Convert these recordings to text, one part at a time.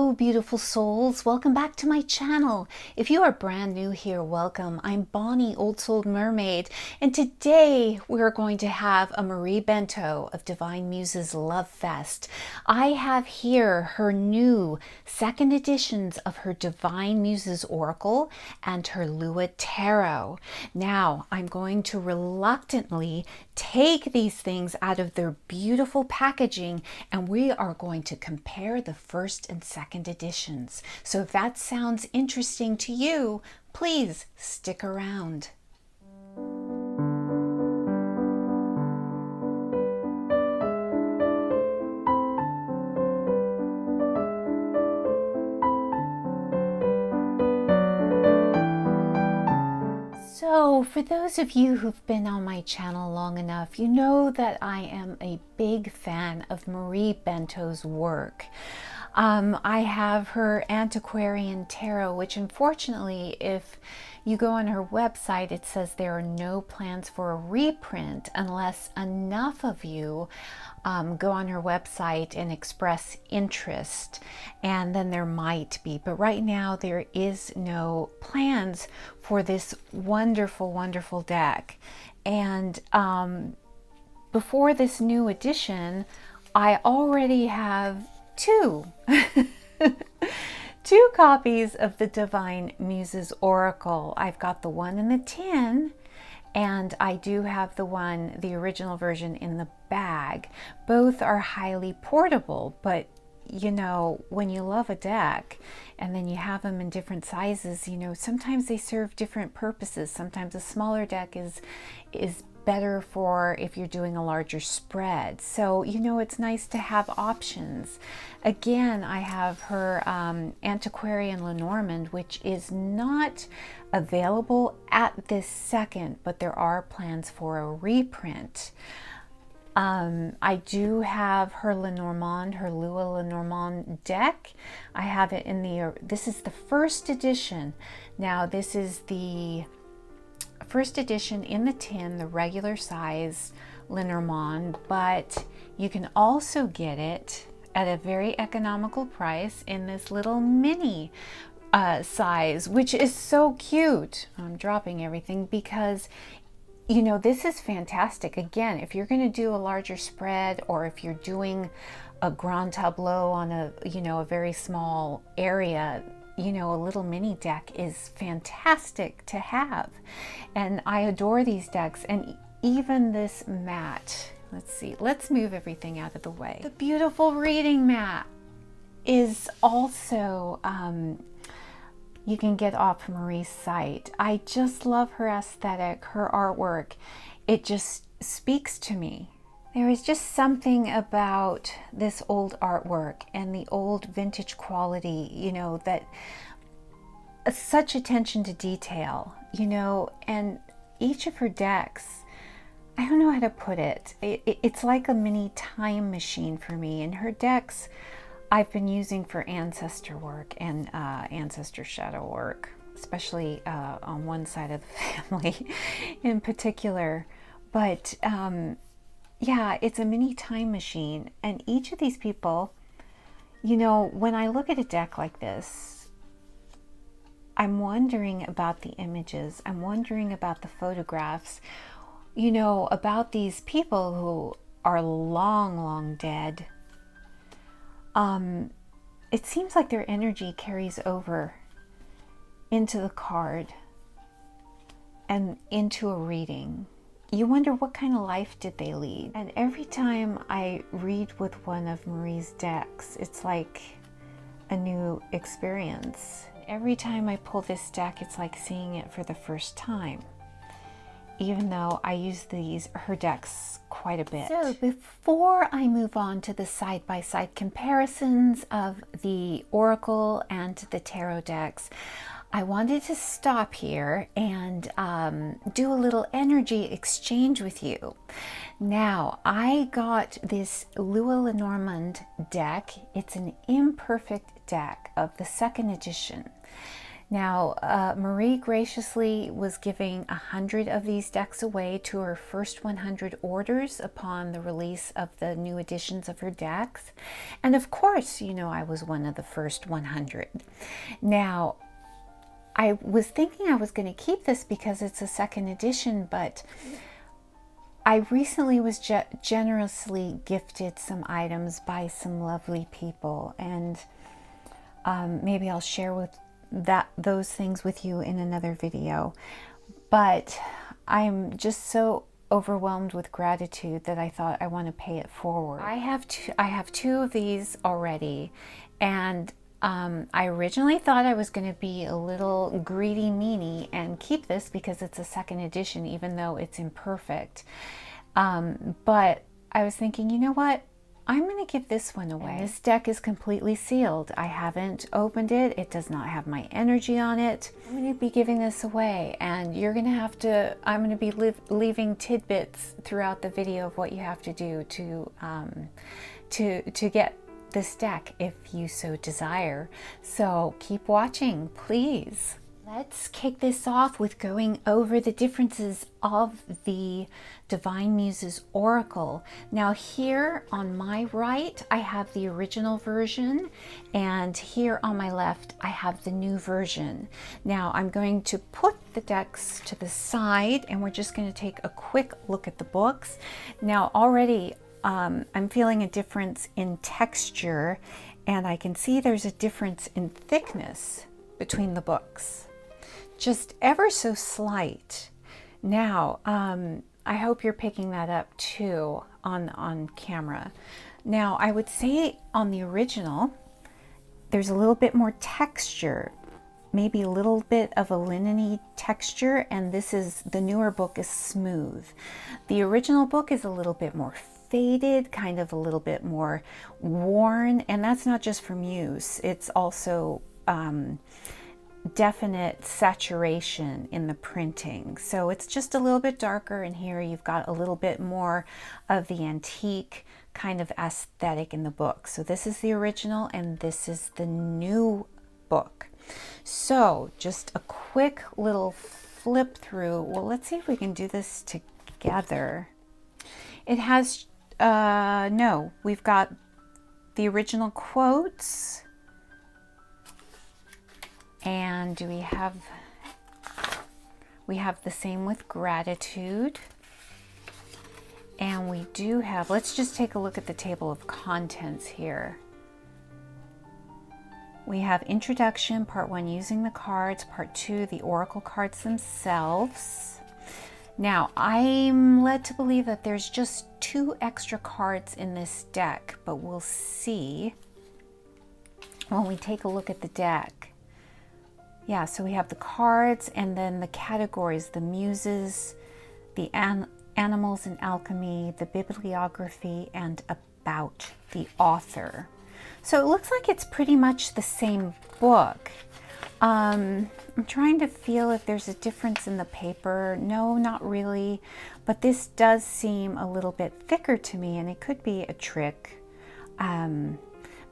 Hello, beautiful souls. Welcome back to my channel. If you are brand new here, welcome. I'm Bonnie, Old Soul Mermaid, and today we're going to have a Maree Bento of Divine Muses Love Fest. I have here her new second editions of her Divine Muses Oracle and her Lua Tarot. Now, I'm going to reluctantly take these things out of their beautiful packaging, and we are going to compare the first and second editions. So if that sounds interesting to you, please stick around. So for those of you who've been on my channel long enough, you know that I am a big fan of Maree Bento's work. I have her Antiquarian Tarot, which unfortunately, if you go on her website, it says there are no plans for a reprint unless enough of you go on her website and express interest, and then there might be. But right now there is no plans for this wonderful, wonderful deck. And before this new edition, I already have two copies of the Divine Muses Oracle. I've got the one in the tin, and I do have the original version in the bag. Both are highly portable, but you know, when you love a deck and then you have them in different sizes, you know, sometimes they serve different purposes. Sometimes a smaller deck is better for if you're doing a larger spread. So, you know, it's nice to have options. Again, I have her Antiquarian Lenormand, which is not available at this second, but there are plans for a reprint. I do have her Lenormand, her Lua Lenormand deck. I have it in this is the first edition. Now, this is the first edition in the tin, the regular size Lenormand, but you can also get it at a very economical price in this little mini size, which is so cute. I'm dropping everything because, you know, this is fantastic. Again, if you're going to do a larger spread, or if you're doing a grand tableau on a, you know, a very small area, you know, a little mini deck is fantastic to have. And I adore these decks, and even this mat. Let's see, let's move everything out of the way. The beautiful reading mat is also, you can get off Maree's site. I just love her aesthetic, her artwork. It just speaks to me. There is just something about this old artwork and the old vintage quality, you know, that such attention to detail, you know, and each of her decks, I don't know how to put it. It's like a mini time machine for me. And her decks I've been using for ancestor work and ancestor shadow work, especially on one side of the family in particular. But yeah, it's a mini time machine. And each of these people, you know, when I look at a deck like this, I'm wondering about the images. I'm wondering about the photographs, you know, about these people who are long, long dead. It seems like their energy carries over into the card and into a reading. You wonder, what kind of life did they lead? And every time I read with one of Maree's decks, it's like a new experience. Every time I pull this deck, it's like seeing it for the first time, even though I use her decks quite a bit. So before I move on to the side-by-side comparisons of the Oracle and the Tarot decks, I wanted to stop here and do a little energy exchange with you. Now, I got this Lua Lenormand deck. It's an imperfect deck of the second edition. Now, Maree graciously was giving 100 of these decks away to her first 100 orders upon the release of the new editions of her decks. And of course, you know, I was one of the first 100. Now, I was thinking I was going to keep this because it's a second edition, but I recently was generously gifted some items by some lovely people, and maybe I'll share those things with you in another video. But I'm just so overwhelmed with gratitude that I thought I want to pay it forward. I have two of these already, and I originally thought I was going to be a little greedy meanie and keep this because it's a second edition, even though it's imperfect. But I was thinking, you know what? I'm going to give this one away. And this deck is completely sealed. I haven't opened it. It does not have my energy on it. I'm going to be giving this away, and you're going to have to, I'm going to be leaving tidbits throughout the video of what you have to do to get this deck if you so desire. So keep watching, please. Let's kick this off with going over the differences of the Divine Muses Oracle. Now here on my right, I have the original version, and here on my left, I have the new version. Now I'm going to put the decks to the side, and we're just going to take a quick look at the books. Now already I'm feeling a difference in texture, and I can see there's a difference in thickness between the books. Just ever so slight. Now, I hope you're picking that up too on camera. Now, I would say on the original, there's a little bit more texture, maybe a little bit of a linen-y texture, and the newer book is smooth. The original book is a little bit more faded, kind of a little bit more worn, and that's not just from use. It's also definite saturation in the printing. So it's just a little bit darker, and here you've got a little bit more of the antique kind of aesthetic in the book. So this is the original, and this is the new book. So just a quick little flip through. Well, let's see if we can do this together. It has, no, we've got the original quotes. And we have the same with gratitude. And we do have, let's just take a look at the table of contents here. We have introduction, part 1, using the cards, part 2, the oracle cards themselves. Now, I'm led to believe that there's just 2 extra cards in this deck, but we'll see when we take a look at the deck. Yeah, so we have the cards, and then the categories, the muses, the animals in alchemy, the bibliography, and about the author. So it looks like it's pretty much the same book. I'm trying to feel if there's a difference in the paper. No, not really, but this does seem a little bit thicker to me, and it could be a trick.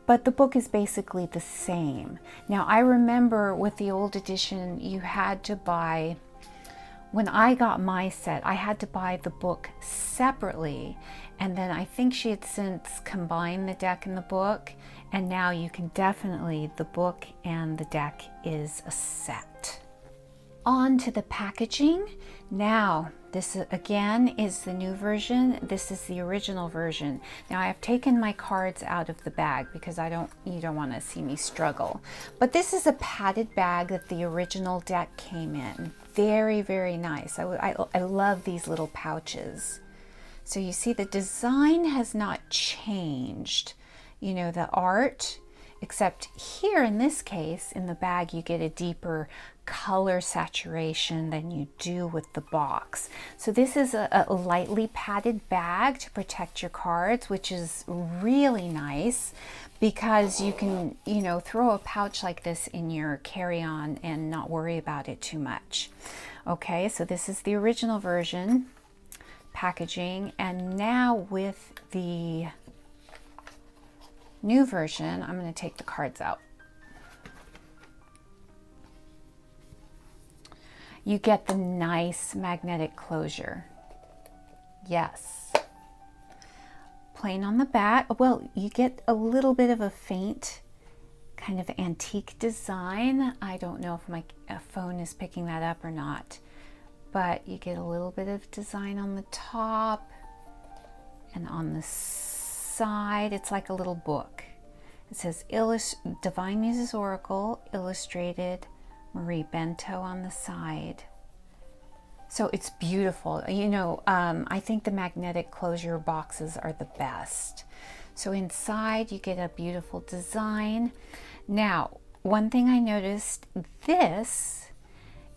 But the book is basically the same. Now, I remember with the old edition, you had to buy, when I got my set, I had to buy the book separately. And then I think she had since combined the deck and the book. And now you can definitely, the book and the deck is a set. On to the packaging. Now, this again is the new version. This is the original version. Now I have taken my cards out of the bag because you don't want to see me struggle. But this is a padded bag that the original deck came in. Very, very nice. I love these little pouches. So you see the design has not changed. You know, the art, except here in this case, in the bag, you get a deeper color saturation than you do with the box. So this is a lightly padded bag to protect your cards, which is really nice because you can, you know, throw a pouch like this in your carry-on and not worry about it too much. Okay, so this is the original version packaging, and now with the new version, I'm going to take the cards out. you get the nice magnetic closure. Yes. Plain on the back. Well, you get a little bit of a faint kind of antique design. I don't know if my phone is picking that up or not, but you get a little bit of design on the top and on the side. It's like a little book. It says Divine Muses Oracle, illustrated, Maree, Bento on the side. So it's beautiful. You know, I think the magnetic closure boxes are the best. So inside you get a beautiful design. Now, one thing I noticed, this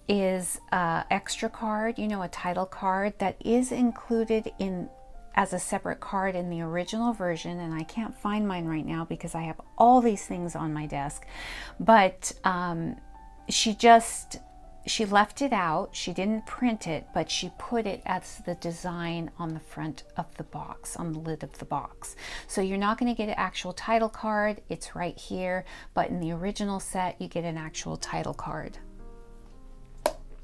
is an extra card, you know, a title card that is included in as a separate card in the original version, and I can't find mine right now because I have all these things on my desk. But she left it out. She didn't print it, but she put it as the design on the front of the box, on the lid of the box. So you're not going to get an actual title card. It's right here, but in the original set, you get an actual title card.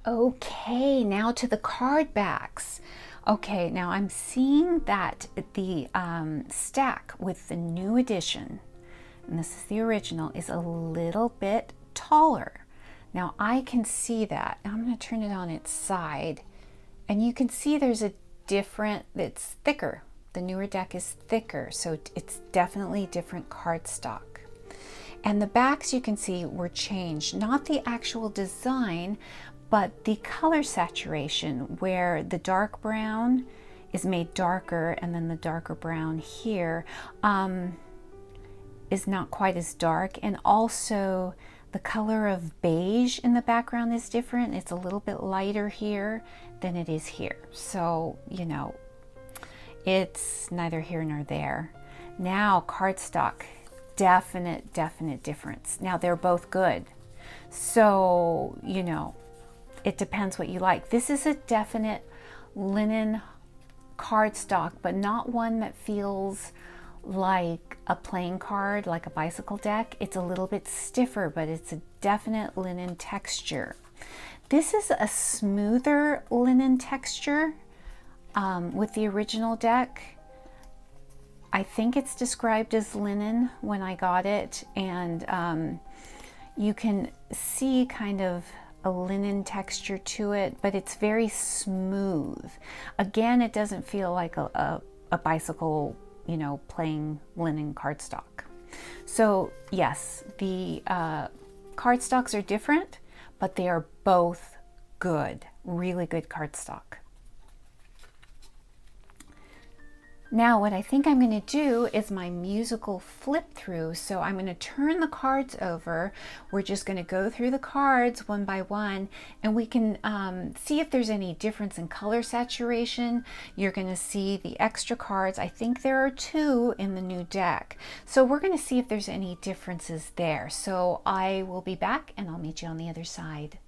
Okay, now to the card backs. Okay, now I'm seeing that the stack with the new edition, and this is the original, is a little bit taller. Now I can see that. I'm going to turn it on its side, and you can see there's a different, it's thicker. The newer deck is thicker, so it's definitely different cardstock. And the backs you can see were changed, not the actual design, but the color saturation, where the dark brown is made darker, and then the darker brown here is not quite as dark, and also the color of beige in the background is different. It's a little bit lighter here than it is here. So, you know, it's neither here nor there. Now, cardstock, definite difference. Now, they're both good. So, you know, it depends what you like. This is a definite linen cardstock, but not one that feels like a playing card, like a bicycle deck. It's a little bit stiffer, but it's a definite linen texture. This is a smoother linen texture with the original deck. I think it's described as linen when I got it, and you can see kind of a linen texture to it, but it's very smooth. Again, it doesn't feel like a bicycle, you know, plain linen cardstock. So yes, the cardstocks are different, but they are both good, really good cardstock. Now what I think I'm going to do is my musical flip through. So I'm going to turn the cards over. We're just going to go through the cards one by one, and we can see if there's any difference in color saturation. You're going to see the extra cards. I think there are 2 in the new deck. So we're going to see if there's any differences there. So I will be back, and I'll meet you on the other side.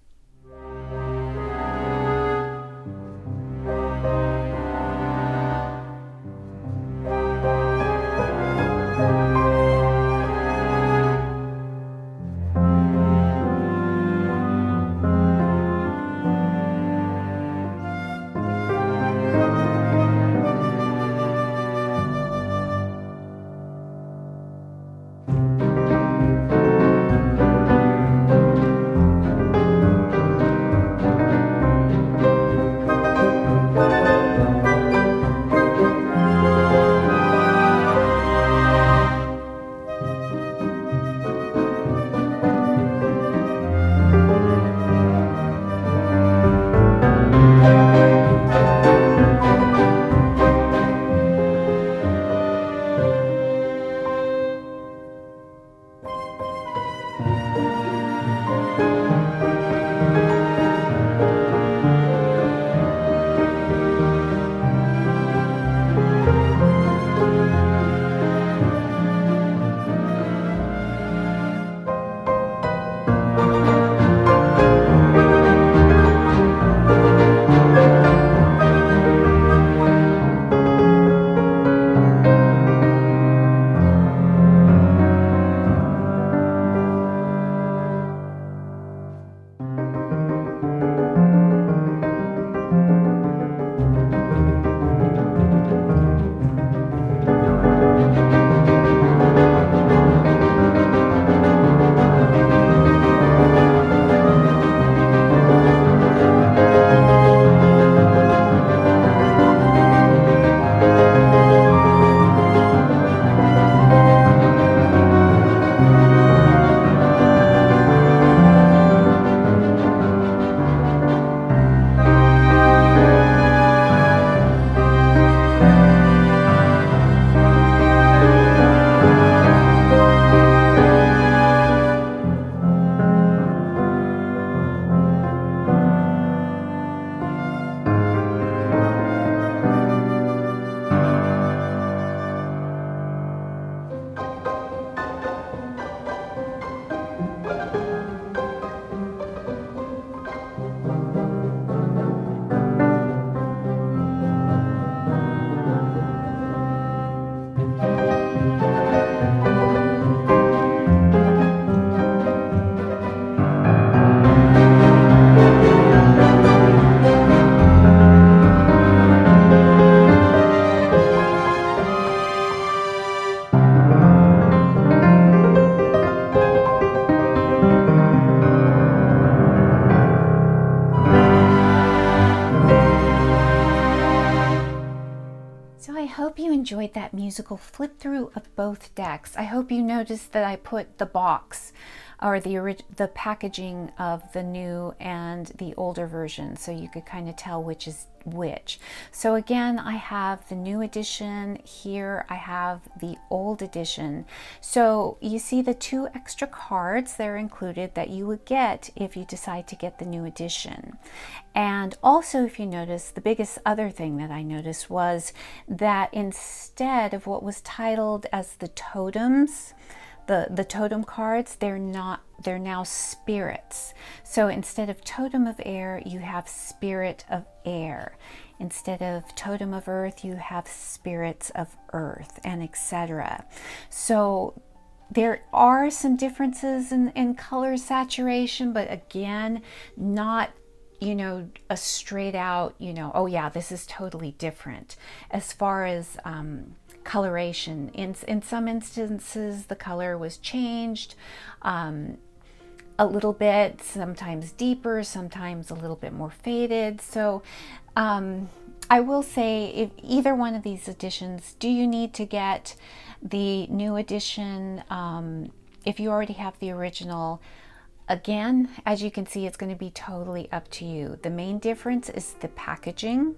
enjoyed that musical flip through of both decks. I hope you noticed that I put the box or the packaging of the new and the older version, so you could kind of tell which is which. So again, I have the new edition here, I have the old edition. So you see the 2 extra cards that are included that you would get if you decide to get the new edition. And also, if you notice, the biggest other thing that I noticed was that instead of what was titled as the totems, the totem cards, they're now spirits. So instead of totem of air, you have spirit of air. Instead of totem of earth, you have spirits of earth, and etc. So there are some differences in color saturation, but again, not, you know, a straight out, you know, oh yeah, this is totally different. As far as coloration, in some instances the color was changed a little bit, sometimes deeper, sometimes a little bit more faded. So I will say, if either one of these editions, do you need to get the new edition if you already have the original? Again, as you can see, it's going to be totally up to you. The main difference is the packaging.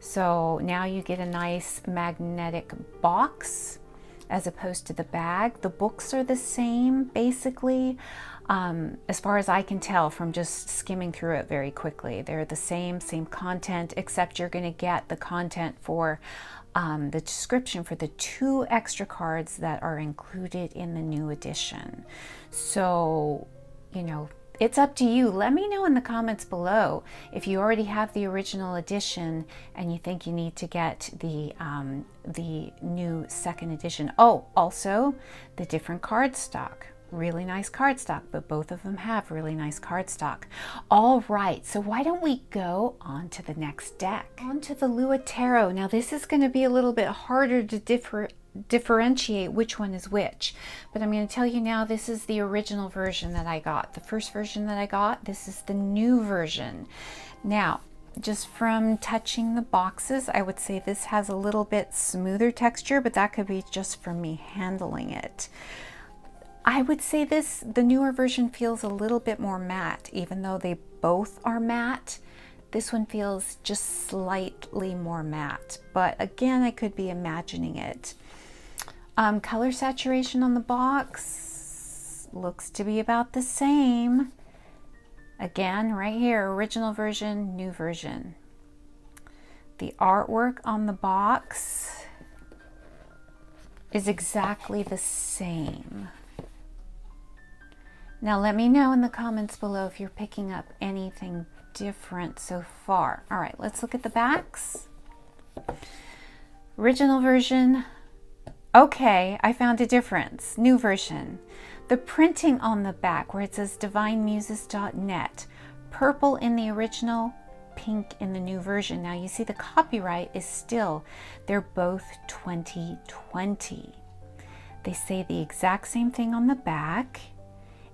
So now you get a nice magnetic box as opposed to the bag. The books are the same, basically, as far as I can tell from just skimming through it very quickly. They're the same content, except you're going to get the content for the description for the 2 extra cards that are included in the new edition. So, you know, it's up to you. Let me know in the comments below if you already have the original edition and you think you need to get the new 2nd edition. Oh, also the different cardstock. Really nice cardstock, but both of them have really nice cardstock. All right, so why don't we go on to the next deck? On to the Lua Tarot. Now this is going to be a little bit harder to differentiate which one is which, but I'm going to tell you now, this is the original version that I got. The first version that I got, this is the new version. Now, just from touching the boxes, I would say this has a little bit smoother texture, but that could be just from me handling it. I would say the newer version feels a little bit more matte, even though they both are matte. This one feels just slightly more matte, but again, I could be imagining it. Color saturation on the box looks to be about the same. Again, right here, original version, new version. The artwork on the box is exactly the same. Now let me know in the comments below if you're picking up anything different so far. All right, let's look at the backs. Original version. Okay, I found a difference. New version. The printing on the back where it says divinemuses.net, purple in the original, pink in the new version. Now you see the copyright is still, they're both 2020. They say the exact same thing on the back,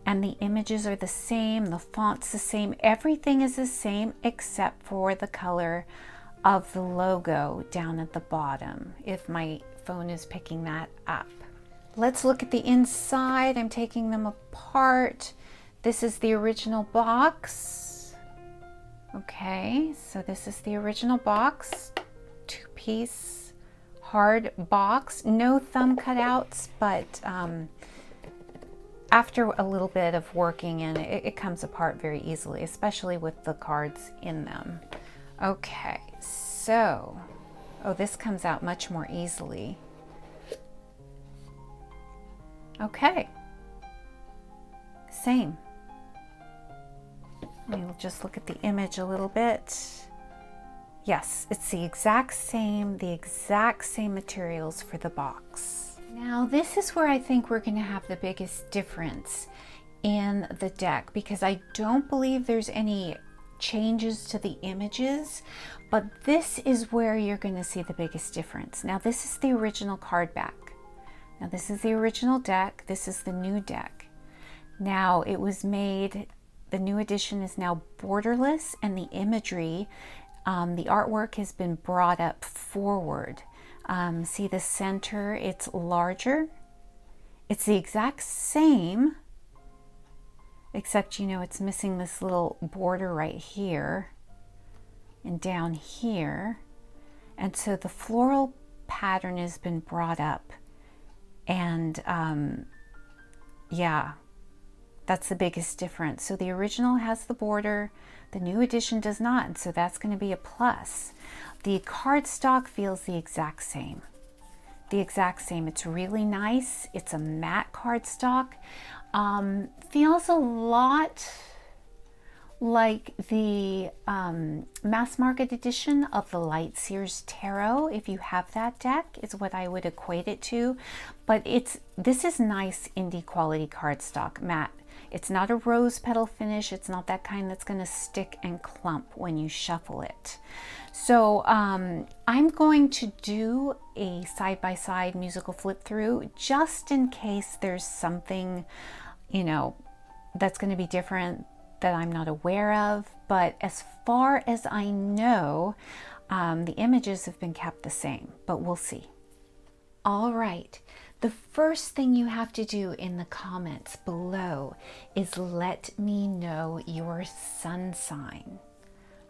and the images are the same, the font's the same, everything is the same except for the color of the logo down at the bottom, if my phone is picking that up. Let's look at the inside. I'm taking them apart. This is the original box. Okay, so this is the original box, 2-piece hard box, no thumb cutouts, but after a little bit of working in it, it comes apart very easily, especially with the cards in them. Okay, so, oh, this comes out much more easily. Okay, same. We'll just look at the image a little bit. Yes, it's the exact same materials for the box. Now this is where I think we're going to have the biggest difference in the deck, because I don't believe there's any changes to the images, but this is where you're going to see the biggest difference. Now this is the original card back. Now this is the original deck, this is the new deck. Now it was made, the new edition is now borderless, and the imagery, the artwork has been brought up forward. See the center, it's larger. It's the exact same, except, you know, it's missing this little border right here and down here. And so the floral pattern has been brought up. And yeah, that's the biggest difference. So the original has the border, the new edition does not, and so that's going to be a plus. The cardstock feels the exact same. The exact same. It's really nice. It's a matte cardstock. Feels a lot like the mass market edition of the Light Sears Tarot. If you have that deck, is what I would equate it to. But this is nice indie quality cardstock, matte. It's not a rose petal finish. It's not that kind that's going to stick and clump when you shuffle it. So I'm going to do a side-by-side musical flip through just in case there's something, you know, that's going to be different that I'm not aware of. But as far as I know, the images have been kept the same, but we'll see. All right. The first thing you have to do in the comments below is let me know your sun sign.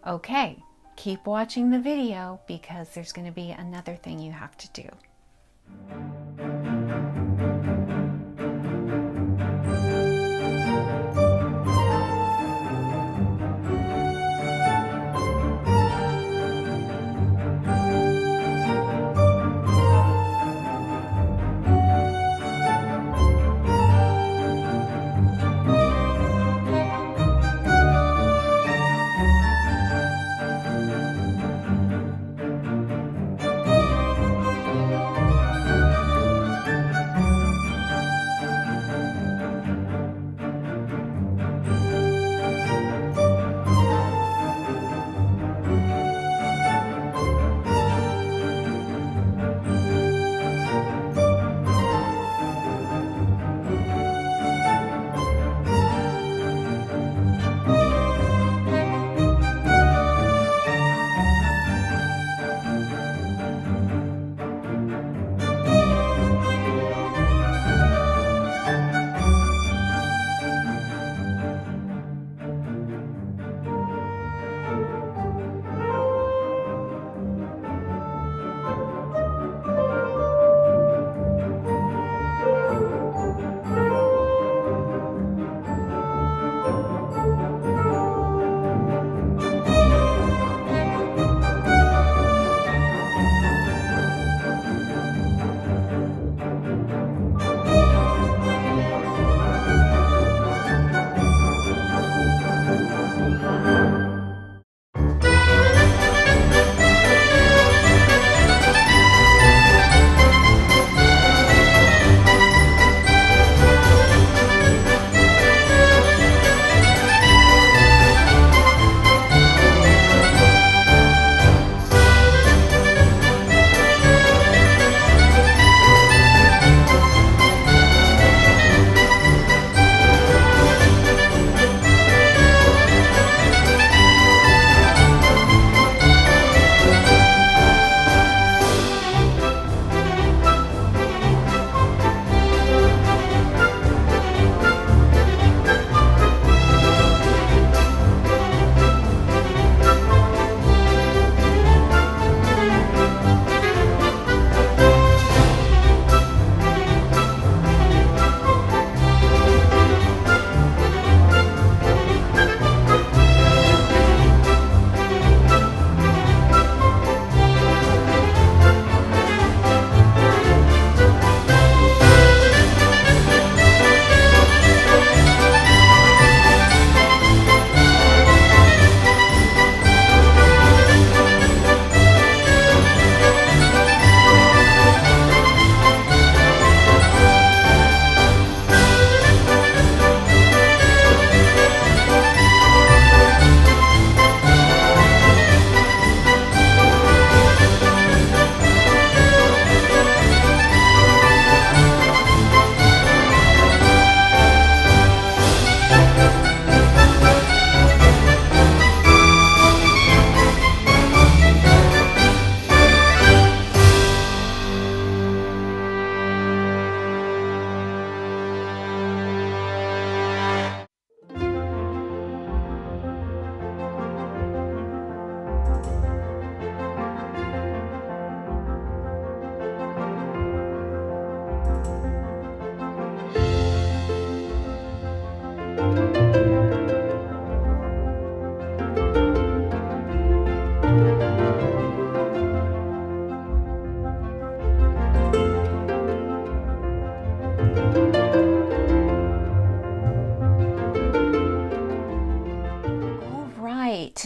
Okay, keep watching the video because there's going to be another thing you have to do.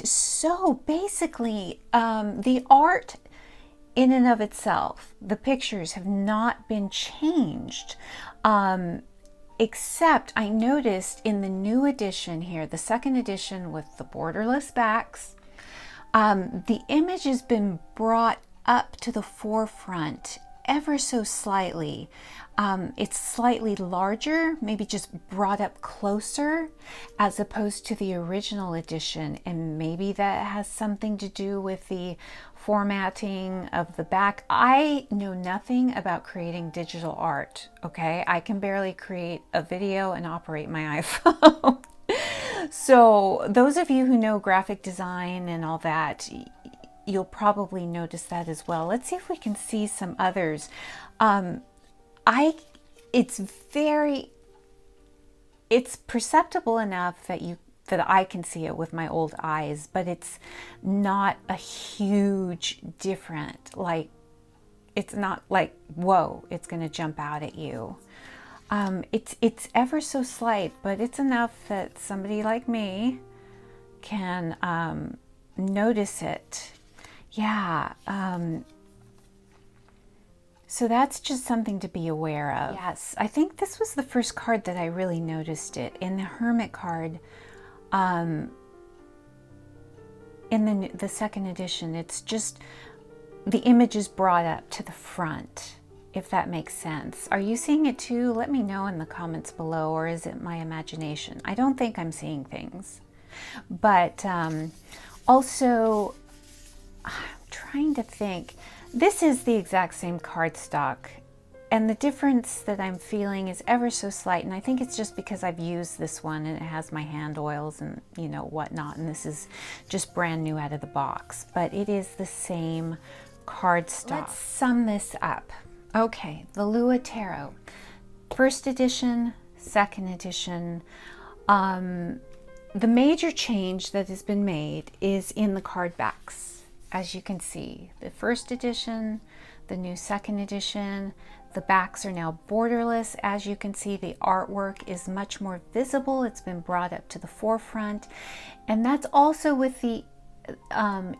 So basically, the art in and of itself, the pictures have not been changed, except I noticed in the new edition here, the second edition with the borderless backs, the image has been brought up to the forefront ever so slightly. It's slightly larger, maybe just brought up closer as opposed to the original edition, and maybe that has something to do with the formatting of the back. I know nothing about creating digital art, okay? I can barely create a video and operate my iPhone. So those of you who know graphic design and all that, you'll probably notice that as well. Let's see if we can see some others. It's perceptible enough that I can see it with my old eyes, but it's not a huge different, like, it's not like, whoa, it's gonna jump out at you. It's ever so slight, but it's enough that somebody like me can notice it. Yeah. So that's just something to be aware of. Yes, I think this was the first card that I really noticed it. In the Hermit card, in the second edition, it's just the image is brought up to the front, if that makes sense. Are you seeing it too? Let me know in the comments below, or is it my imagination? I don't think I'm seeing things. But also, I'm trying to think. This is the exact same cardstock, and the difference that I'm feeling is ever so slight, and I think it's just because I've used this one and it has my hand oils and whatnot, and this is just brand new out of the box, but it is the same cardstock. Let's sum this up. Okay, the Lua Tarot, first edition, second edition. The major change that has been made is in the card backs. As you can see, the first edition, the new second edition, the backs are now borderless. As you can see, the artwork is much more visible. It's been brought up to the forefront. And that's also with the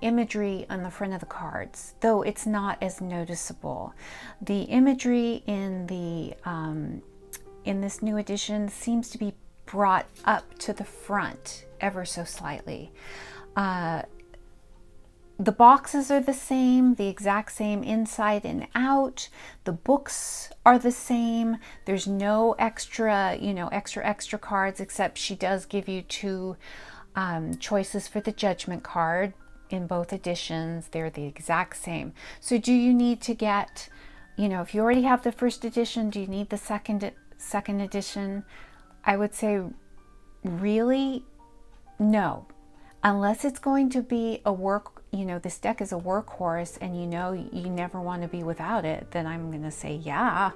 imagery on the front of the cards, though it's not as noticeable. The imagery in this new edition seems to be brought up to the front ever so slightly. The boxes are the same, the exact same inside and out. The books are the same. There's no extra, extra cards, except she does give you two choices for the judgment card in both editions. They're the exact same. So do you need to get, if you already have the first edition, do you need the second edition? I would say really no, unless it's going to be a this deck is a workhorse and you never want to be without it, then I'm going to say yeah.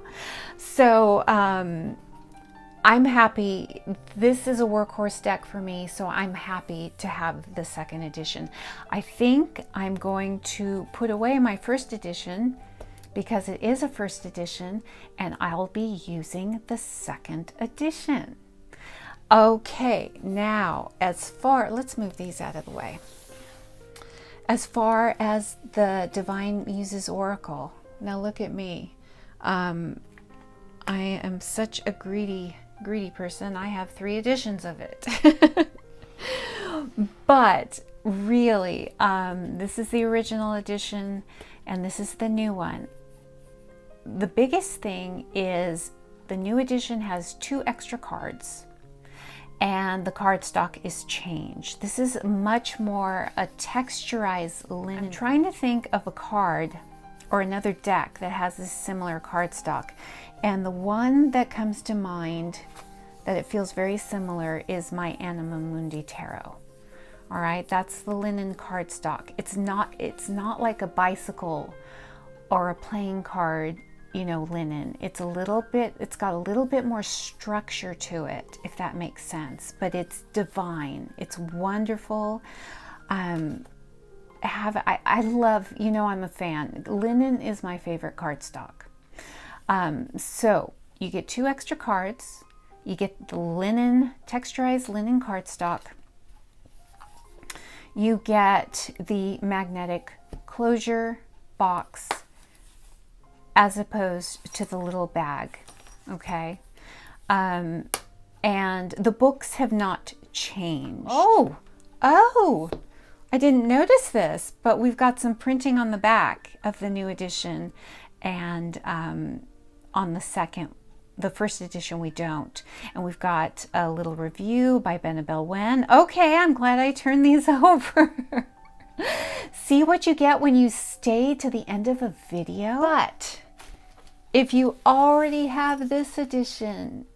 So I'm happy. This is a workhorse deck for me, so I'm happy to have the second edition. I think I'm going to put away my first edition because it is a first edition, and I'll be using the second edition. Okay, now let's move these out of the way. As far as the Divine Muses Oracle, now look at me. I am such a greedy person. I have 3 editions of it. But really, this is the original edition and this is the new one. The biggest thing is the new edition has 2 extra cards, and the cardstock is changed. This is much more a texturized linen. I'm trying to think of a card or another deck that has this similar cardstock, and the one that comes to mind that it feels very similar is my Anima Mundi Tarot. All right, that's the linen cardstock. It's not like a bicycle or a playing card, you know, linen. It's a little bit, it's got a little bit more structure to it, if that makes sense, but it's divine. It's wonderful. I love, you know, I'm a fan. Linen is my favorite cardstock. So you get 2 extra cards. You get the linen, texturized linen cardstock. You get the magnetic closure box as opposed to the little bag, okay? And the books have not changed. Oh, I didn't notice this, but we've got some printing on the back of the new edition, and on the first edition we don't. And we've got a little review by Bento. Okay, I'm glad I turned these over. See what you get when you stay to the end of a video? But if you already have this edition,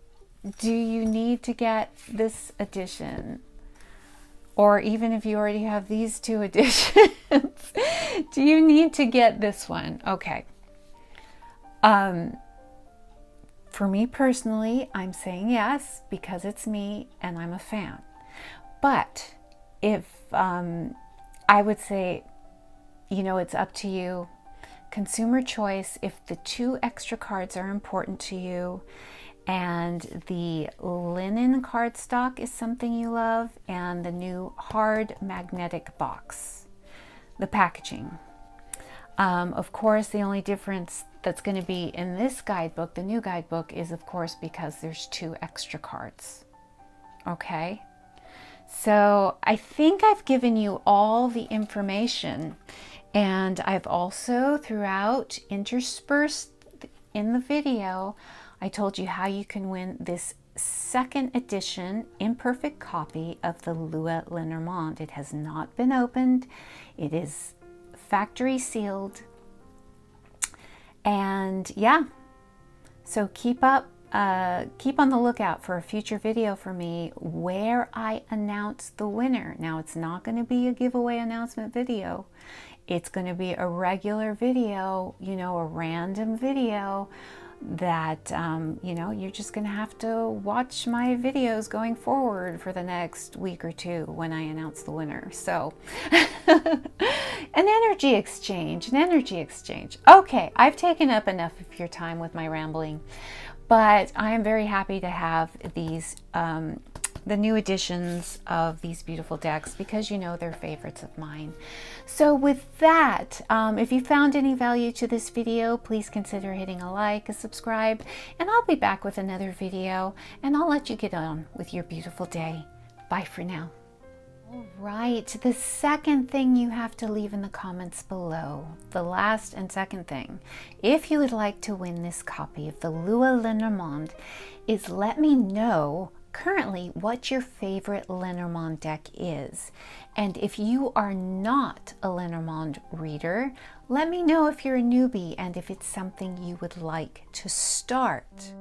do you need to get this edition? Or even if you already have these 2 editions, do you need to get this one? Okay. For me personally, I'm saying yes because it's me and I'm a fan. But if I would say, you know, it's up to you. Consumer choice. If the 2 extra cards are important to you and the linen cardstock is something you love, and the new hard magnetic box, the packaging. Of course, the only difference that's going to be in this guidebook, the new guidebook, is of course because there's 2 extra cards. Okay? So I think I've given you all the information, and I've also throughout interspersed in the video, I told you how you can win this 2nd edition imperfect copy of the Lua Lenormand. It has not been opened. It is factory sealed. And yeah, so keep on the lookout for a future video for me where I announce the winner. Now, it's not going to be a giveaway announcement video. It's going to be a regular video, you know, a random video that, you know, you're just going to have to watch my videos going forward for the next week or 2 when I announce the winner. So an energy exchange. Okay, I've taken up enough of your time with my rambling, but I am very happy to have these, the new editions of these beautiful decks, because you know they're favorites of mine. So with that, if you found any value to this video, please consider hitting a like, a subscribe, and I'll be back with another video, and I'll let you get on with your beautiful day. Bye for now. All right, the second thing you have to leave in the comments below, the last and second thing, if you would like to win this copy of the Lua Lenormand, is let me know currently what your favorite Lenormand deck is. And if you are not a Lenormand reader, let me know if you're a newbie and if it's something you would like to start.